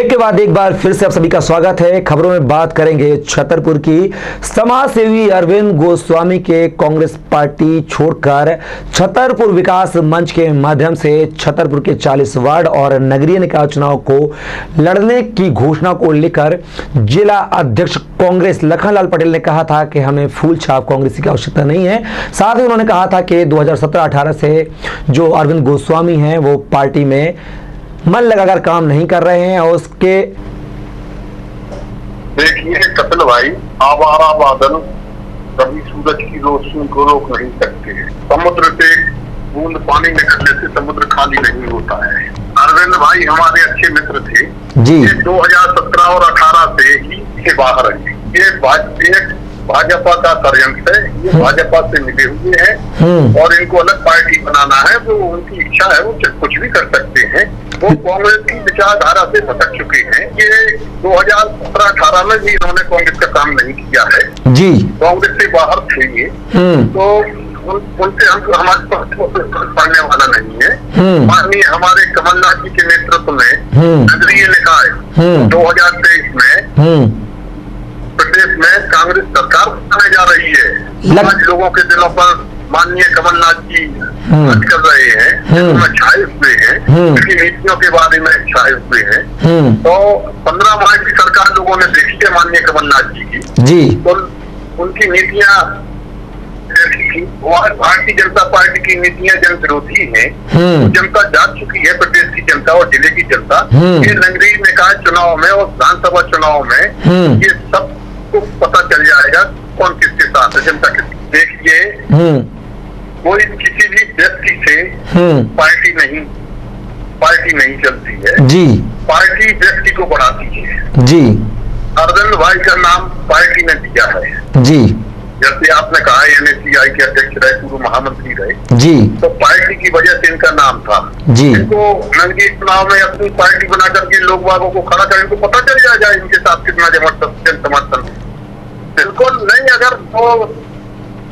Break के बाद एक बार फिर से आप सभी का स्वागत है। खबरों में बात करेंगे छतरपुर की समाज सेवी अरविंद गोस्वामी के कांग्रेस पार्टी छोड़कर छतरपुर विकास मंच के माध्यम से छतरपुर के 40 वार्ड और नगरीय निकाय चुनाव को लड़ने की घोषणा को लेकर जिला अध्यक्ष कांग्रेस लखनलाल पटेल ने कहा था कि हमें फूल छाप कांग्रेसी की आवश्यकता नहीं है। साथ ही उन्होंने कहा था कि 2017-18 से जो अरविंद गोस्वामी हैं वो पार्टी में मन लगाकर काम नहीं कर रहे हैं और उसके देखिए कपिल भाई, आवारा बादल कभी सूरज की रोशनी को रोक नहीं सकते। समुद्र से बूंद पानी निकलने से समुद्र खाली नहीं होता है। अरविंद भाई हमारे अच्छे मित्र थे जी। ये 2017 और 18 से ही से बाहर है। ये भाजपा का षड्यंत्र है। ये भाजपा से मिले हुए हैं और इनको अलग पार्टी बनाना है। वो उनकी इच्छा है, वो कुछ भी कर सकते हैं। वो कांग्रेस की विचारधारा से भटक चुके हैं। ये 2017-18 में भी इन्होंने कांग्रेस का काम नहीं किया है जी। कांग्रेस से बाहर थे ये। तो उनसे हमारे पढ़ने वाला नहीं है। माननीय हमारे कमलनाथ जी के नेतृत्व में नगरीय निकाय 2023 में प्रदेश में कांग्रेस सरकार बनाने जा रही है। आज लोगों के दिलों पर माननीय कमलनाथ जी बात कर रहे हैं, उनमें छाए हुए हैं, उनकी नीतियों के बारे में छाए हुए हैं। तो 15 माह की सरकार लोगों ने देखी है माननीय कमलनाथ जी की जी। तो उनकी नीतियां भारतीय जनता पार्टी की नीतियां जन विरोधी हैं। जनता जाग चुकी है, प्रदेश की जनता और जिले की जनता। ये नगरीय निकाय चुनाव में और विधानसभा चुनाव में ये सब को पता चल जाएगा कौन किसके साथ है। जनता के देखिए कोई किसी भी व्यक्ति से पार्टी नहीं चलती है जी। पार्टी व्यक्ति को बढ़ाती है जी। अरविंद भाई का नाम पार्टी ने दिया है जी। जैसे आपने कहा NSCI के अध्यक्ष रहे, पूर्व महामंत्री रहे जी। तो पार्टी की वजह से इनका नाम था जी। इनको नगरीय चुनाव में अपनी पार्टी बना करके लोग बागों को खड़ा करें तो पता चल जाएगा इनके साथ कितना जन समर्थन। बिल्कुल नहीं। अगर वो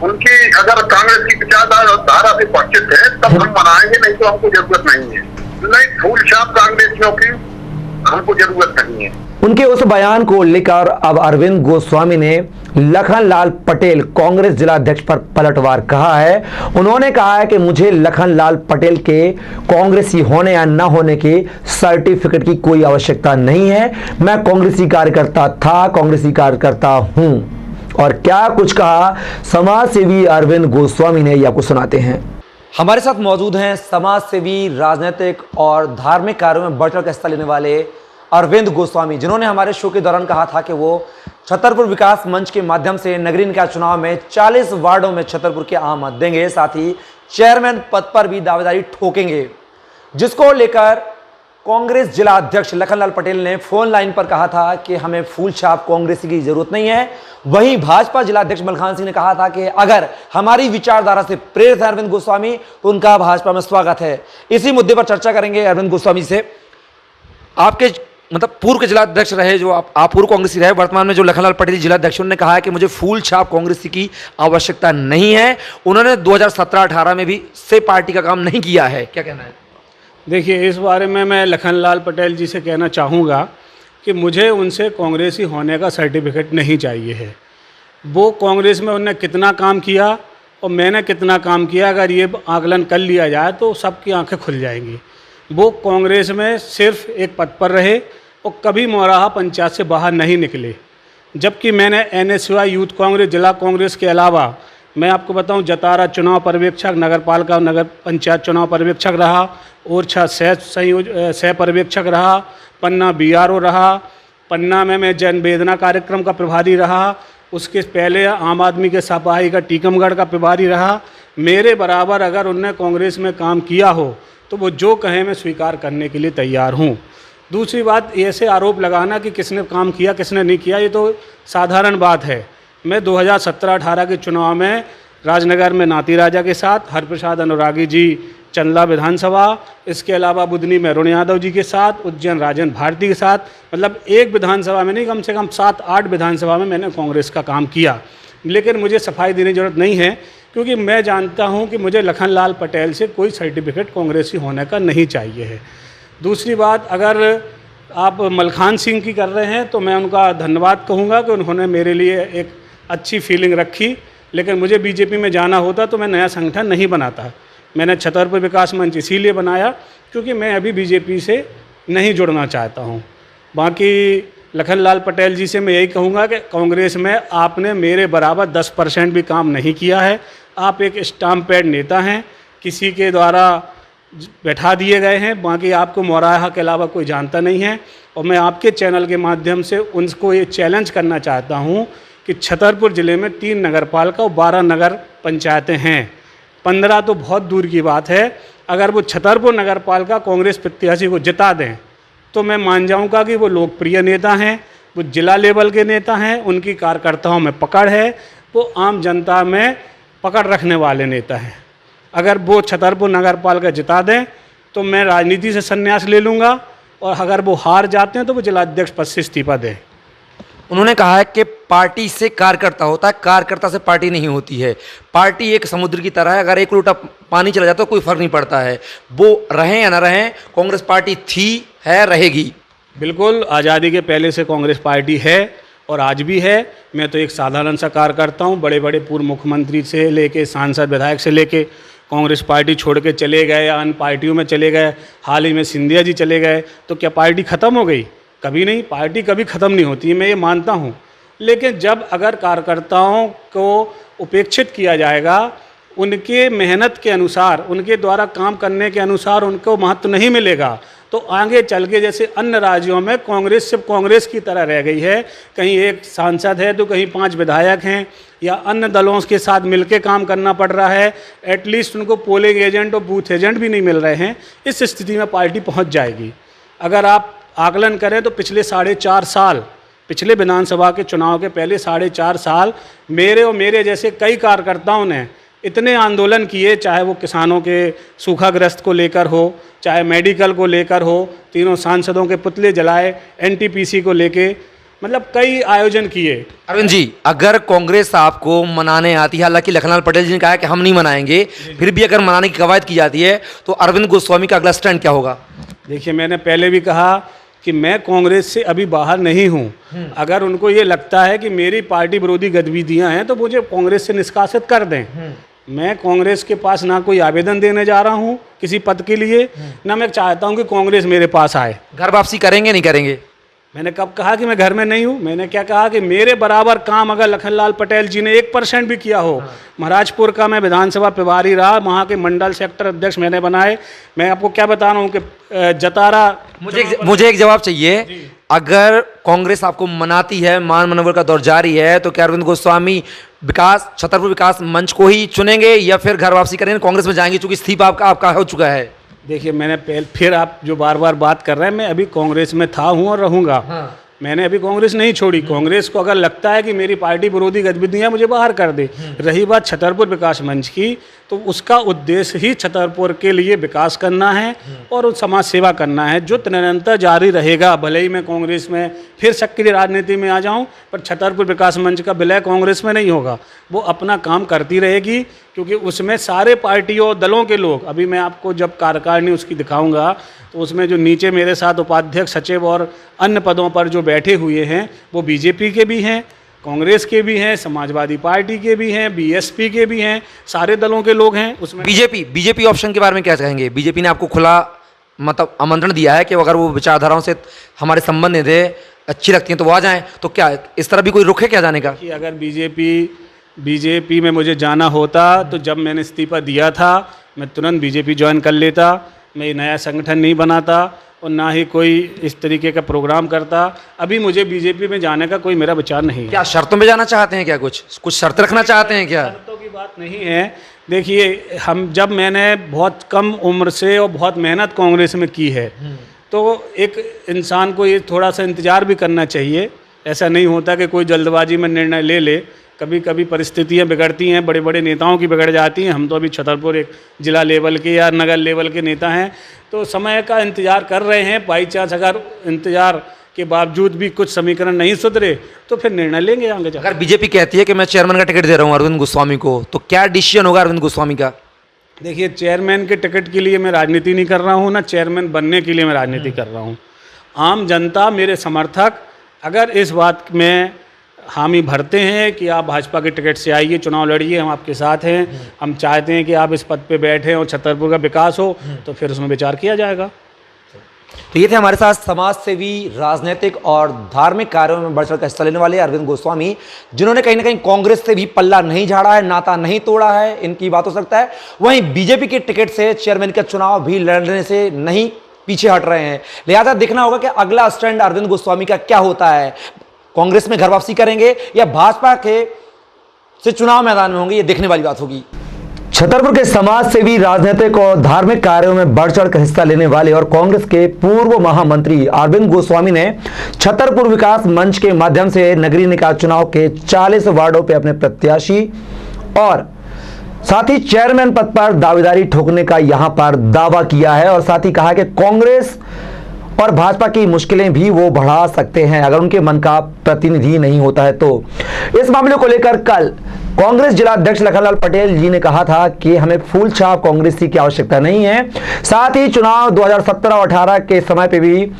उनकी अगर कांग्रेस की विचारधारा से परिचित है तब हम मनाएंगे, नहीं तो हमको जरूरत नहीं है। नहीं, फूल छाप कांग्रेसियों की हमको जरूरत नहीं है। उनके उस बयान को लेकर अब अरविंद गोस्वामी ने लखनलाल पटेल कांग्रेस जिला अध्यक्ष पर पलटवार कहा है। उन्होंने कहा है कि मुझे लखनलाल पटेल के कांग्रेसी होने या न होने के सर्टिफिकेट की कोई आवश्यकता नहीं है। मैं कांग्रेसी कार्यकर्ता था, कांग्रेसी कार्यकर्ता हूं। और क्या कुछ कहा समाज सेवी अरविंद गोस्वामी ने, ये आपको सुनाते हैं। हमारे साथ मौजूद हैं समाज सेवी, राजनीतिक और धार्मिक कार्यों में बढ़ चढ़ हिस्सा लेने वाले अरविंद गोस्वामी, जिन्होंने हमारे शो के दौरान कहा था कि वो छतरपुर विकास मंच के माध्यम से नगरीय निकाय चुनाव में 40 वार्डों में छतरपुर के आम मत देंगे, साथ ही चेयरमैन पद पर भी दावेदारी ठोकेंगे, जिसको लेकर कांग्रेस जिला अध्यक्ष लखनलाल पटेल ने फोन लाइन पर कहा था कि हमें फूल छाप कांग्रेसी की जरूरत नहीं है। वहीं भाजपा जिला अध्यक्ष मलखान सिंह ने कहा था कि अगर हमारी विचारधारा से प्रेरित है अरविंद गोस्वामी तो उनका भाजपा में स्वागत है। इसी मुद्दे पर चर्चा करेंगे अरविंद गोस्वामी से। आपके मतलब पूर्व के जिला अध्यक्ष रहे, जो आप पूर्व कांग्रेसी रहे, वर्तमान में जो लखनलाल पटेल जिला अध्यक्ष, उन्होंने कहा है कि मुझे फूल छाप कांग्रेसी की आवश्यकता नहीं है। उन्होंने 2017-18 में भी से पार्टी का काम नहीं किया है। क्या कहना है? देखिए, इस बारे में मैं लखनलाल पटेल जी से कहना चाहूँगा कि मुझे उनसे कांग्रेसी होने का सर्टिफिकेट नहीं चाहिए है। वो कांग्रेस में उन्होंने कितना काम किया और मैंने कितना काम किया, अगर ये आकलन कर लिया जाए तो सबकी आंखें खुल जाएंगी। वो कांग्रेस में सिर्फ एक पद पर रहे और कभी मौराहा पंचायत से बाहर नहीं निकले। जबकि मैंने NSCI यूथ कांग्रेस, जिला कांग्रेस के अलावा मैं आपको बताऊं, जतारा चुनाव पर्यवेक्षक, नगर पालिका नगर पंचायत चुनाव पर्यवेक्षक रहा, ओरछा सह पर्यवेक्षक रहा, पन्ना BRO रहा, पन्ना में मैं जन वेदना कार्यक्रम का प्रभारी रहा, उसके पहले आम आदमी के सपाही का टीकमगढ़ का प्रभारी रहा। मेरे बराबर अगर उनने कांग्रेस में काम किया हो तो वो जो कहें मैं स्वीकार करने के लिए तैयार हूँ। दूसरी बात, ऐसे आरोप लगाना कि किसने काम किया किसने नहीं किया, ये तो साधारण बात है। मैं 2017-18 के चुनाव में राजनगर में नाती राजा के साथ, हरप्रसाद अनुरागी जी चंदला विधानसभा, इसके अलावा बुधनी में अरुण यादव जी के साथ, उज्जैन राजन भारती के साथ, मतलब एक विधानसभा में नहीं, कम से कम 7-8 विधानसभा में मैंने कांग्रेस का काम किया। लेकिन मुझे सफाई देने की जरूरत नहीं है, क्योंकि मैं जानता हूं कि मुझे लखनलाल पटेल से कोई सर्टिफिकेट कांग्रेसी होने का नहीं चाहिए है। दूसरी बात, अगर आप मलखान सिंह की कर रहे हैं तो मैं उनका धन्यवाद कहूँगा कि उन्होंने मेरे लिए एक अच्छी फीलिंग रखी। लेकिन मुझे बीजेपी में जाना होता तो मैं नया संगठन नहीं बनाता। मैंने छतरपुर विकास मंच इसीलिए बनाया क्योंकि मैं अभी बीजेपी से नहीं जुड़ना चाहता हूँ। बाकी लखनलाल पटेल जी से मैं यही कहूँगा कि कांग्रेस में आपने मेरे बराबर 10% भी काम नहीं किया है। आप एक स्टाम्प पैड नेता हैं, किसी के द्वारा बैठा दिए गए हैं। बाकी आपको मोराहा के अलावा कोई जानता नहीं है। और मैं आपके चैनल के माध्यम से उनको ये चैलेंज करना चाहता हूँ कि छतरपुर ज़िले में 3 नगरपालिका और 12 नगर पंचायतें हैं। 15 तो बहुत दूर की बात है। अगर वो छतरपुर नगरपालिका कांग्रेस प्रत्याशी को जिता दें तो मैं मान जाऊंगा कि वो लोकप्रिय नेता हैं, वो जिला लेवल के नेता हैं, उनकी कार्यकर्ताओं में पकड़ है, वो आम जनता में पकड़ रखने वाले नेता हैं। अगर वो छतरपुर नगरपालिका जिता दें तो मैं राजनीति से संन्यास ले लूँगा, और अगर वो हार जाते हैं तो वो जिलाध्यक्ष पद से इस्तीफा दें। उन्होंने कहा है कि पार्टी से कार्यकर्ता होता है, कार्यकर्ता से पार्टी नहीं होती है। पार्टी एक समुद्र की तरह है, अगर एक लोटा पानी चला जाता है तो कोई फर्क नहीं पड़ता है। वो रहें या ना रहें, कांग्रेस पार्टी थी, है, रहेगी। बिल्कुल, आज़ादी के पहले से कांग्रेस पार्टी है और आज भी है। मैं तो एक साधारण सा कार्यकर्ता हूँ। बड़े बड़े पूर्व मुख्यमंत्री से लेके सांसद विधायक से लेके कांग्रेस पार्टी छोड़ के चले गए या अन्य पार्टियों में चले गए। हाल ही में सिंधिया जी चले गए, तो क्या पार्टी ख़त्म हो गई? कभी नहीं, पार्टी कभी ख़त्म नहीं होती, मैं ये मानता हूँ। लेकिन जब अगर कार्यकर्ताओं को उपेक्षित किया जाएगा, उनके मेहनत के अनुसार, उनके द्वारा काम करने के अनुसार उनको महत्व नहीं मिलेगा, तो आगे चल के जैसे अन्य राज्यों में कांग्रेस सिर्फ कांग्रेस की तरह रह गई है, कहीं एक सांसद है तो कहीं 5 विधायक हैं, या अन्य दलों के साथ मिलके काम करना पड़ रहा है। एटलीस्ट उनको पोलिंग एजेंट और बूथ एजेंट भी नहीं मिल रहे हैं। इस स्थिति में पार्टी पहुंच जाएगी। अगर आप आकलन करें तो पिछले 4.5 साल, पिछले विधानसभा के चुनाव के पहले 4.5 साल मेरे और मेरे जैसे कई कार्यकर्ताओं ने इतने आंदोलन किए, चाहे वो किसानों के सूखाग्रस्त को लेकर हो, चाहे मेडिकल को लेकर हो, तीनों सांसदों के पुतले जलाए, एनटीपीसी को लेके, मतलब कई आयोजन किए। अरविंद जी, अगर कांग्रेस आपको मनाने आती है, हालांकि लखनलाल पटेल जी ने कहा है कि हम नहीं मनाएंगे, फिर भी अगर मनाने की कवायद की जाती है तो अरविंद गोस्वामी का अगला स्टैंड क्या होगा? देखिए, मैंने पहले भी कहा कि मैं कांग्रेस से अभी बाहर नहीं हूं। अगर उनको ये लगता है कि मेरी पार्टी विरोधी गतिविधियां हैं तो मुझे कांग्रेस से निष्कासित कर दें। मैं कांग्रेस के पास ना कोई आवेदन देने जा रहा हूं किसी पद के लिए, ना मैं चाहता हूं कि कांग्रेस मेरे पास आए। घर वापसी करेंगे नहीं करेंगे? मैंने कब कहा कि मैं घर में नहीं हूँ? मैंने क्या कहा कि मेरे बराबर काम अगर लखनलाल पटेल जी ने 1% भी किया हो। महाराजपुर का मैं विधानसभा प्रभारी रहा, वहाँ के मंडल सेक्टर अध्यक्ष मैंने बनाए। मैं आपको क्या बता रहा हूँ कि जतारा, मुझे एक जवाब चाहिए। अगर कांग्रेस आपको मनाती है, मान मनोवर का दौर जारी है, तो क्या अरविंद गोस्वामी छतरपुर विकास मंच को ही चुनेंगे या फिर घर वापसी करेंगे, कांग्रेस में जाएंगे, चूंकि इस्तीफा आपका हो चुका है? देखिए, मैंने फिर आप जो बार बार बात कर रहे हैं, मैं अभी कांग्रेस में था, हूँ और रहूँगा। मैंने अभी कांग्रेस नहीं छोड़ी। कांग्रेस को अगर लगता है कि मेरी पार्टी विरोधी गतिविधियां मुझे बाहर कर दे। रही बात छतरपुर विकास मंच की, तो उसका उद्देश्य ही छतरपुर के लिए विकास करना है और समाज सेवा करना है, जो निरंतर जारी रहेगा। भले ही मैं कांग्रेस में फिर सक्रिय राजनीति में आ जाऊं, पर छतरपुर विकास मंच का विलय कांग्रेस में नहीं होगा। वो अपना काम करती रहेगी, क्योंकि उसमें सारे पार्टियों और दलों के लोग, अभी मैं आपको जब कार्यकारिणी उसकी दिखाऊंगा तो उसमें जो नीचे मेरे साथ उपाध्यक्ष, सचिव और अन्य पदों पर जो बैठे हुए हैं, वो बीजेपी के भी हैं, कांग्रेस के भी हैं, समाजवादी पार्टी के भी हैं, बीएसपी के भी हैं, सारे दलों के लोग हैं उसमें। बीजेपी ऑप्शन के बारे में क्या कहेंगे? बीजेपी ने आपको खुला मतलब आमंत्रण दिया है कि अगर वो विचारधाराओं से हमारे संबंध थे, अच्छी लगती हैं तो वो आ जाएं, तो क्या इस तरह भी कोई रुख है क्या जाने का? कि अगर बीजेपी में मुझे जाना होता तो जब मैंने इस्तीफा दिया था मैं तुरंत बीजेपी ज्वाइन कर लेता। मैं नया संगठन नहीं बनाता और ना ही कोई इस तरीके का प्रोग्राम करता। अभी मुझे बीजेपी में जाने का कोई मेरा विचार नहीं है। क्या शर्तों में जाना चाहते हैं? क्या कुछ शर्त रखना चाहते हैं क्या? शर्तों की बात नहीं है। देखिए, मैंने बहुत कम उम्र से और बहुत मेहनत कांग्रेस में की है, तो एक इंसान को ये थोड़ा सा इंतज़ार भी करना चाहिए। ऐसा नहीं होता कि कोई जल्दबाजी में निर्णय ले ले। कभी कभी परिस्थितियां बिगड़ती हैं, बड़े बड़े नेताओं की बिगड़ जाती हैं। हम तो अभी छतरपुर एक जिला लेवल के या नगर लेवल के नेता हैं, तो समय का इंतज़ार कर रहे हैं। बाई चांस अगर इंतज़ार के बावजूद भी कुछ समीकरण नहीं सुधरे तो फिर निर्णय लेंगे आगे जाकर। अगर बीजेपी कहती है कि मैं चेयरमैन का टिकट दे रहा हूँ अरविंद गोस्वामी को, तो क्या डिसीजन होगा अरविंद गोस्वामी का? देखिए, चेयरमैन के टिकट के लिए मैं राजनीति नहीं कर रहा हूँ, ना चेयरमैन बनने के लिए मैं राजनीति कर रहा हूँ। आम जनता, मेरे समर्थक अगर इस बात में हामी भरते हैं कि आप भाजपा के टिकट से आइए, चुनाव लड़िए, हम आपके साथ हैं, हम चाहते हैं कि आप इस पद पे बैठें और छतरपुर का विकास हो, तो फिर उसमें विचार किया जाएगा। तो ये थे हमारे साथ समाज सेवी, राजनीतिक और धार्मिक कार्यों में बढ़ चढ़कर हिस्सा लेने वाले अरविंद गोस्वामी, जिन्होंने कहीं ना कहीं कांग्रेस से भी पल्ला नहीं झाड़ा है, नाता नहीं तोड़ा है, इनकी बात हो सकता है। वहीं बीजेपी के टिकट से चेयरमैन का चुनाव भी लड़ने से नहीं पीछे हट रहे हैं। लिहाजा देखना होगा कि अगला स्टैंड अरविंद गोस्वामी का क्या होता है। कांग्रेस में घर वापसी करेंगे या भाजपा के से चुनाव मैदान में होंगे, ये देखने वाली बात होगी। छतरपुर के समाज सेवी, राजनीतिक और धार्मिक कार्यों में बढ़ चढ़कर हिस्सा लेने वाले और कांग्रेस के पूर्व महामंत्री अरविंद गोस्वामी ने छतरपुर विकास मंच के माध्यम से नगरीय निकाय चुनाव के 40 वार्डों पर अपने प्रत्याशी और साथ ही चेयरमैन पद पर दावेदारी ठोकने का यहां पर दावा किया है और साथ ही कहा कि कांग्रेस और भाजपा की मुश्किलें भी वो बढ़ा सकते हैं अगर उनके मन का प्रतिनिधि नहीं होता है तो। इस मामले को लेकर कल कांग्रेस जिला अध्यक्ष लखनलाल पटेल जी ने कहा था कि हमें फूल छाप कांग्रेसी की आवश्यकता नहीं है। साथ ही चुनाव 2017 और 18 के समय पे भी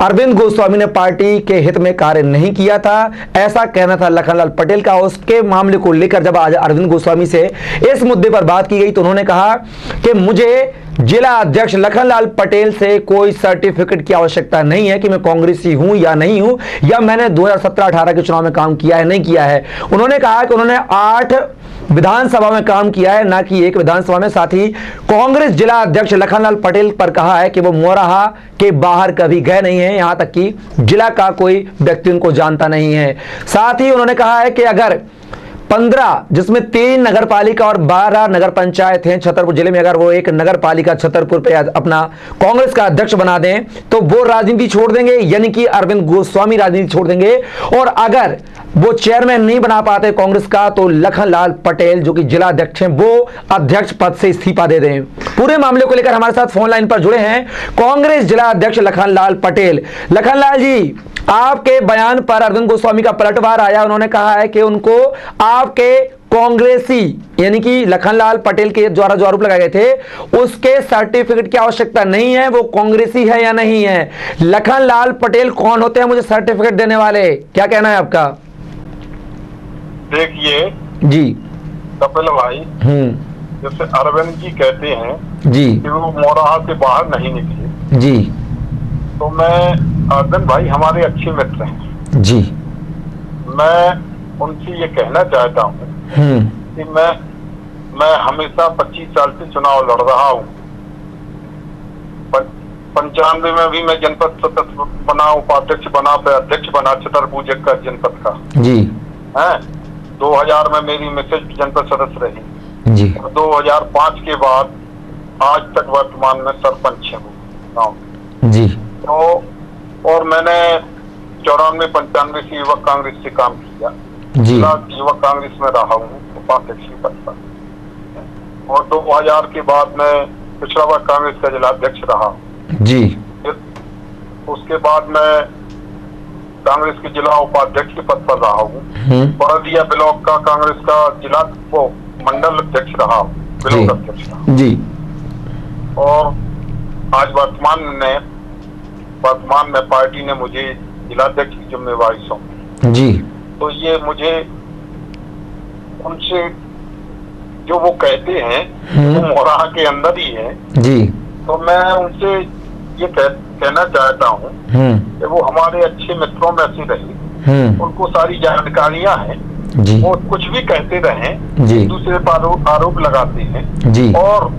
अरविंद गोस्वामी ने पार्टी के हित में कार्य नहीं किया था, ऐसा कहना था लखनलाल पटेल का। उसके मामले को लेकर जब आज अरविंद गोस्वामी से इस मुद्दे पर बात की गई तो उन्होंने कहा कि मुझे जिला अध्यक्ष लखनलाल पटेल से कोई सर्टिफिकेट की आवश्यकता नहीं है कि मैं कांग्रेसी हूं या नहीं हूं, या मैंने 2017-18 के चुनाव में काम किया है नहीं किया है। उन्होंने कहा कि उन्होंने 8 विधानसभा में काम किया है, ना कि 1 विधानसभा में। साथ ही कांग्रेस जिला अध्यक्ष लखनलाल पटेल पर कहा है कि वो मोराहा के बाहर कभी गए नहीं है, यहां तक कि जिला का कोई व्यक्ति उनको जानता नहीं है। साथ ही उन्होंने कहा है कि अगर 15 जिसमें 3 नगर पालिका और 12 नगर पंचायत हैं छतरपुर जिले में, अगर वो एक नगर पालिका छतरपुर पे अपना कांग्रेस का अध्यक्ष बना दें तो वो राजनीति छोड़ देंगे, यानी कि अरविंद गोस्वामी राजनीति छोड़ देंगे। और अगर वो चेयरमैन नहीं बना पाते कांग्रेस का तो लखनलाल पटेल जो कि जिला अध्यक्ष हैं वो अध्यक्ष पद से इस्तीफा दे दें। पूरे मामले को लेकर हमारे साथ फोन लाइन पर जुड़े हैं कांग्रेस जिला अध्यक्ष लखनलाल पटेल। लखनलाल जी, आपके बयान पर अरविंद गोस्वामी का पलटवार आया। उन्होंने कहा है कि उनको आपके कांग्रेसी यानी कि लखनलाल पटेल के द्वारा जो आरोप लगाए गए थे उसके सर्टिफिकेट की आवश्यकता नहीं है, वो कांग्रेसी है या नहीं है। लखनलाल पटेल कौन होते हैं मुझे सर्टिफिकेट देने वाले, क्या कहना है आपका? देखिए जी कपिल भाई, जैसे अरविंद जी कहते हैं जी कि वो मोराहा से बाहर नहीं निकले जी, तो मैं अरविंद भाई हमारे अच्छे मित्र हैं जी, मैं उनसे ये कहना चाहता हूँ कि मैं हमेशा 25 साल से चुनाव लड़ रहा हूँ। 95 में भी मैं जनपद सदस्य बना, उपाध्यक्ष बना, फिर अध्यक्ष बना छतरपुर का जनपद का जी है। 2000 में मेरी मिसेज जनपद सदस्य रही जी, 2005 के बाद आज तक वर्तमान में सरपंच है वो गाँव जी। तो और मैंने 94-95 से युवक कांग्रेस से काम किया जी, युवक कांग्रेस में रहा हूँ उपाध्यक्ष पद पर, और 2000 के बाद मैं पिछड़ा वर्ग कांग्रेस का जिला अध्यक्ष रहा जी। उसके बाद मैं कांग्रेस के जिला उपाध्यक्ष के पद पर रहा हूँ। बड़दिया ब्लॉक का कांग्रेस का जिला वो मंडल अध्यक्ष रहा हूँ, ब्लॉक अध्यक्ष रहा जी। और आज वर्तमान में पार्टी ने मुझे जिलाध्यक्ष की जिम्मेवारी सौंपी जी। तो ये मुझे उनसे जो वो कहते हैं वो मोराहा के अंदर ही है जी, तो मैं उनसे ये कहना चाहता हूँ कि वो हमारे अच्छे मित्रों में से रहे, उनको सारी जानकारियां हैं जी, वो कुछ भी कहते रहे, जी, दूसरे पर आरोप लगाते हैं जी। और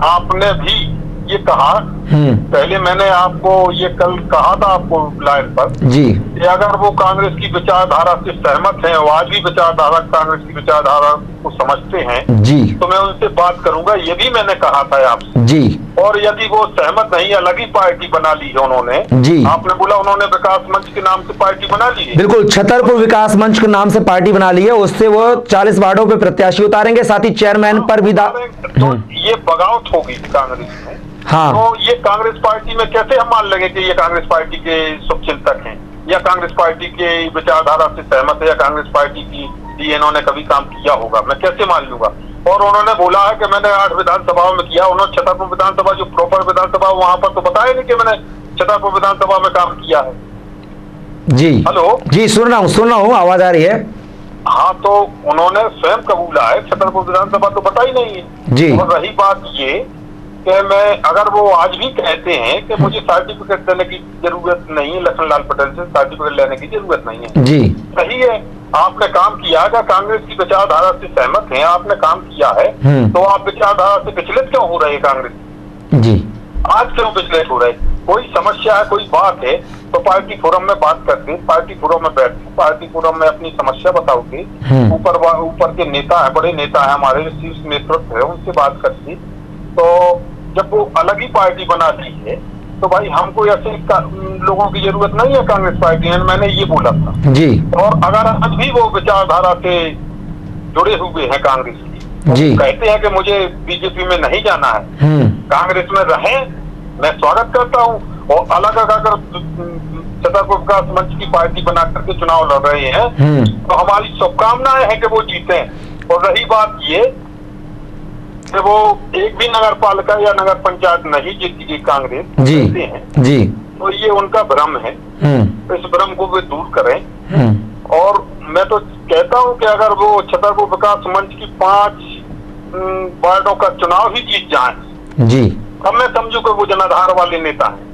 आपने भी ये कहा पहले, मैंने आपको ये कल कहा था आपको लाइन पर जी, कि अगर वो कांग्रेस की विचारधारा से सहमत हैं, वो आज भी विचारधारा कांग्रेस की विचारधारा को समझते हैं जी, तो मैं उनसे बात करूंगा, ये भी मैंने कहा था आपसे जी। और यदि वो सहमत नहीं, अलग ही पार्टी बना ली है उन्होंने जी। आपने बोला उन्होंने विकास मंच के नाम से पार्टी बना ली है। बिल्कुल, छतरपुर विकास मंच के नाम से पार्टी बना ली है, उससे वो 40 वार्डों पे प्रत्याशी उतारेंगे, साथ ही चेयरमैन पर भी तो ये बगावत होगी कांग्रेस में। हाँ। तो ये कांग्रेस पार्टी में कैसे हम मान लेंगे कि ये कांग्रेस पार्टी के शुभचिंतक हैं या कांग्रेस पार्टी के विचारधारा से सहमत है या कांग्रेस पार्टी की इन्होंने कभी काम किया होगा, मैं कैसे मान लूंगा। और उन्होंने बोला है कि मैंने 8 विधानसभाओं में किया, उन्होंने छतरपुर विधानसभा जो प्रॉपर विधानसभा वहां पर तो बताया नहीं कि मैंने छतरपुर विधानसभा में काम किया है। जी हेलो जी, सुन रहा हूँ, आवाज आ रही है। हाँ, तो उन्होंने स्वयं कबूला है, छतरपुर विधानसभा तो पता ही नहीं है जी। और रही बात ये कि मैं, अगर वो आज भी कहते हैं कि मुझे सर्टिफिकेट देने की जरूरत नहीं है, लखनलाल पटेल से सर्टिफिकेट लेने की जरूरत नहीं है जी, सही है। आपने काम किया है, कांग्रेस की विचारधारा से सहमत हैं, आपने काम किया है, तो आप विचारधारा से विचलित क्यों हो रहे हैं कांग्रेस जी, आज क्यों विचलित हो रहे? कोई समस्या है, कोई बात है तो पार्टी फोरम में बात करते, पार्टी फोरम में बैठते, पार्टी फोरम में अपनी समस्या बताओगे, ऊपर के नेता है, बड़े नेता है, हमारे शीर्ष नेतृत्व है, उनसे बात करते। तो जब वो अलग ही पार्टी बनाती है तो भाई हमको ऐसे लोगों की जरूरत नहीं है कांग्रेस पार्टी में, मैंने ये बोला था जी। और अगर आज भी वो विचारधारा से जुड़े हुए हैं कांग्रेस की जी, कहते हैं कि मुझे बीजेपी में नहीं जाना है, कांग्रेस में रहें, मैं स्वागत करता हूँ। और अलग अगर छतरपुर विकास मंच की पार्टी बना करके चुनाव लड़ रहे हैं तो हमारी शुभकामनाएं हैं कि वो जीते। और रही बात ये कि वो एक भी नगर पालिका या नगर पंचायत नहीं जीती कांग्रेस जी जी, तो ये उनका भ्रम है, तो इस भ्रम को वे दूर करें। और मैं तो कहता हूँ कि अगर वो छतरपुर विकास मंच की 5 वार्डों का चुनाव ही जीत जाए जी, तब मैं समझू कि वो जनाधार वाले नेता है।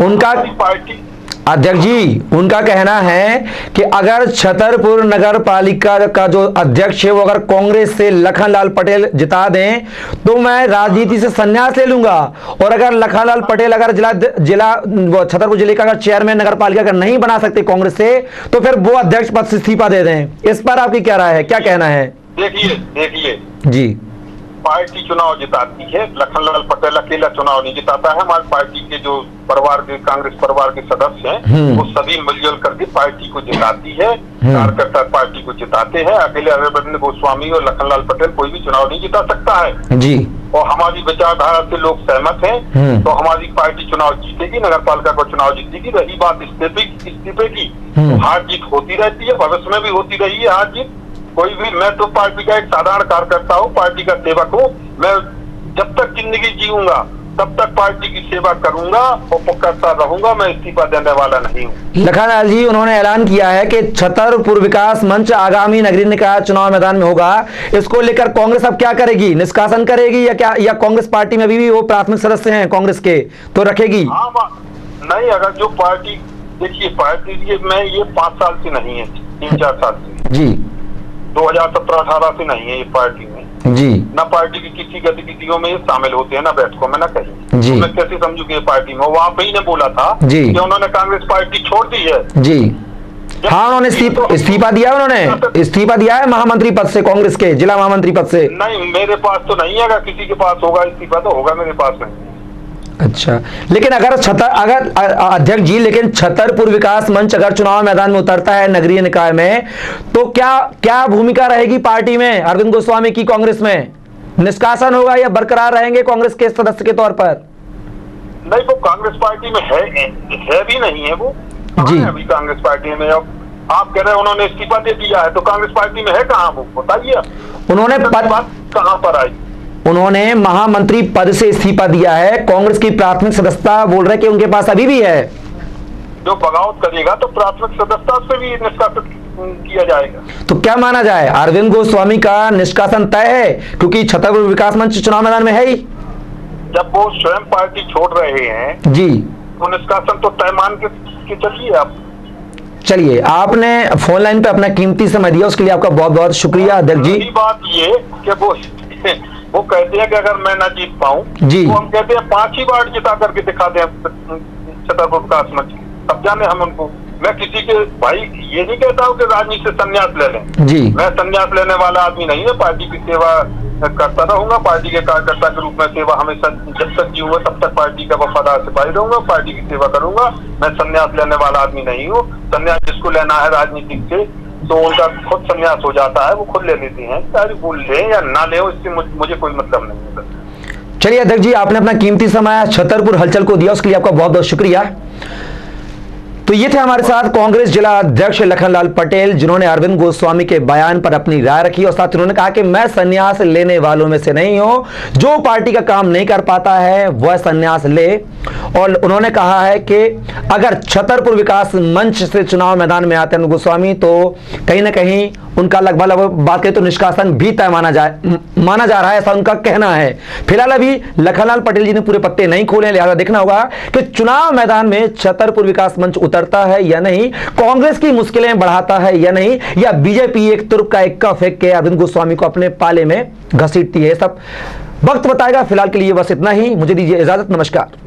उनका पार्टी अध्यक्ष जी, उनका कहना है कि अगर छतरपुर नगर पालिका का जो अध्यक्ष है वो अगर कांग्रेस से लखनलाल पटेल जिता दें तो मैं राजनीति से संन्यास ले लूंगा, और अगर लखनलाल पटेल अगर जिला छतरपुर जिले का अगर चेयरमैन नगर पालिका का नहीं बना सकते कांग्रेस से तो फिर वो अध्यक्ष पद से इस्तीफा दे दें। इस पर आपकी क्या राय है, क्या कहना है? देखिए जी, पार्टी चुनाव जिताती है, लखनलाल पटेल अकेला चुनाव नहीं जिताता है। हमारी पार्टी के जो परिवार के कांग्रेस परिवार के सदस्य हैं वो सभी मिलजुल करके पार्टी को जिताती है, कार्यकर्ता पार्टी को जिताते हैं। अकेले अरविंद गोस्वामी और लखनलाल पटेल कोई भी चुनाव नहीं जिता सकता है जी। और हमारी विचारधारा से लोग सहमत हैं तो हमारी पार्टी चुनाव जीतेगी, नगर पालिका को चुनाव जीतेगी। रही बात इस्तीफे की, तो हार जीत होती रहती है, भविष्य में भी होती रही है हार जीत। कोई भी, मैं तो पार्टी का एक साधारण कार्यकर्ता हूँ, पार्टी का सेवक हूँ। मैं जब तक जिंदगी जीऊंगा तब तक पार्टी की सेवा करूंगा और करता रहूंगा, मैं इस्तीफा देने वाला नहीं हूँ। लखनलाल जी, उन्होंने ऐलान किया है कि छतरपुर विकास मंच आगामी नगरीय निकाय चुनाव मैदान में होगा। इसको लेकर कांग्रेस अब क्या करेगी, निष्कासन करेगी या क्या, या कांग्रेस पार्टी में अभी भी वो प्राथमिक सदस्य हैं कांग्रेस के तो रखेगी? हाँ, नहीं, अगर जो पार्टी, देखिए पार्टी में ये 5 साल से नहीं है, 3-4 साल से जी, 2017-18 से नहीं है ये पार्टी में जी, ना पार्टी की किसी गतिविधियों में शामिल होते हैं, ना बैठकों में, ना कहीं जी। तो मैं कैसे समझू कि ये पार्टी में, वहाँ पे ही ने बोला था जी कि उन्होंने कांग्रेस पार्टी छोड़ दी है जी। हाँ, उन्होंने इस्तीफा दिया, उन्होंने इस्तीफा दिया है महामंत्री पद से, कांग्रेस के जिला महामंत्री पद से। नहीं, मेरे पास तो नहीं है, अगर किसी के पास होगा इस्तीफा तो होगा, मेरे पास नहीं। अच्छा, लेकिन अगर अध्यक्ष जी, लेकिन छतरपुर विकास मंच अगर चुनाव मैदान में उतरता है नगरीय निकाय में तो क्या भूमिका रहेगी पार्टी में अरविंद गोस्वामी की? कांग्रेस में निष्कासन होगा या बरकरार रहेंगे कांग्रेस के सदस्य के तौर पर? नहीं, वो कांग्रेस पार्टी में है भी नहीं है वो जी, अभी कांग्रेस पार्टी में। अब आप कह रहे हैं उन्होंने इस्तीफा दे दिया है, तो कांग्रेस पार्टी में है कहाँ वो बताइए? उन्होंने बात कहाँ पर आई? उन्होंने महामंत्री पद से इस्तीफा दिया है, कांग्रेस की प्राथमिक सदस्यता बोल रहे कि उनके पास अभी भी है। जो बगावत करेगा तो प्राथमिक सदस्यता से भी निष्कासित किया जाएगा। तो क्या माना जाए, अरविंद गोस्वामी का निष्कासन तय है क्योंकि छतरपुर विकास मंच चुनाव मैदान में है ही? जब वो स्वयं पार्टी छोड़ रहे हैं जी तो निष्कासन तो तय मान के चलिए। आप चलिए, आपने फोन लाइन पे अपना कीमती समय दिया, उसके लिए आपका बहुत बहुत शुक्रिया अध्यक्ष जी। बात ये कि वो कहते हैं कि अगर मैं ना जीत पाऊं तो हम कहते हैं 5 ही वार्ड जिता करके दिखा दें छतरपुर विकास मंच, तब जाने हम उनको। मैं किसी के भाई ये नहीं कहता हूँ कि राजनीति से संन्यास ले लें जी, मैं संन्यास लेने वाला आदमी नहीं है, पार्टी की सेवा करता रहूंगा, पार्टी के कार्यकर्ता के रूप में सेवा हमेशा जब तक जीऊंगा तब तक पार्टी का वफादार सिपाही रहूंगा, पार्टी की सेवा करूंगा। मैं संन्यास लेने वाला आदमी नहीं हूँ। संन्यास जिसको लेना है राजनीतिक से तो उनका खुद संन्यास हो जाता है, वो खुद ले लेती हैं, चाहे वो ले या ना ले, इससे मुझे कोई मतलब नहीं है। चलिए अध्यक्ष जी, आपने अपना कीमती समय छतरपुर हलचल को दिया, उसके लिए आपका बहुत बहुत शुक्रिया। तो ये थे हमारे साथ कांग्रेस जिला अध्यक्ष लखनलाल पटेल, जिन्होंने अरविंद गोस्वामी के बयान पर अपनी राय रखी और साथ उन्होंने कहा कि मैं संन्यास लेने वालों में से नहीं हूं। जो पार्टी का काम नहीं कर पाता है वह संन्यास ले। और उन्होंने कहा है कि अगर छतरपुर विकास मंच से चुनाव मैदान में आते हैं गोस्वामी तो कहीं ना कहीं उनका लगभग बात करें तो निष्कासन भी तय माना जा रहा है, ऐसा उनका कहना है। फिलहाल अभी लखनलाल पटेल जी ने पूरे पत्ते नहीं खोले, लिहाजा देखना होगा कि चुनाव मैदान में छतरपुर विकास मंच उतरता है या नहीं, कांग्रेस की मुश्किलें बढ़ाता है या नहीं, या बीजेपी एक तुर्क का इक्का फेंक के अरविंद गोस्वामी को अपने पाले में घसीटती है। सब वक्त बताएगा। फिलहाल के लिए बस इतना ही, मुझे दीजिए इजाजत, नमस्कार।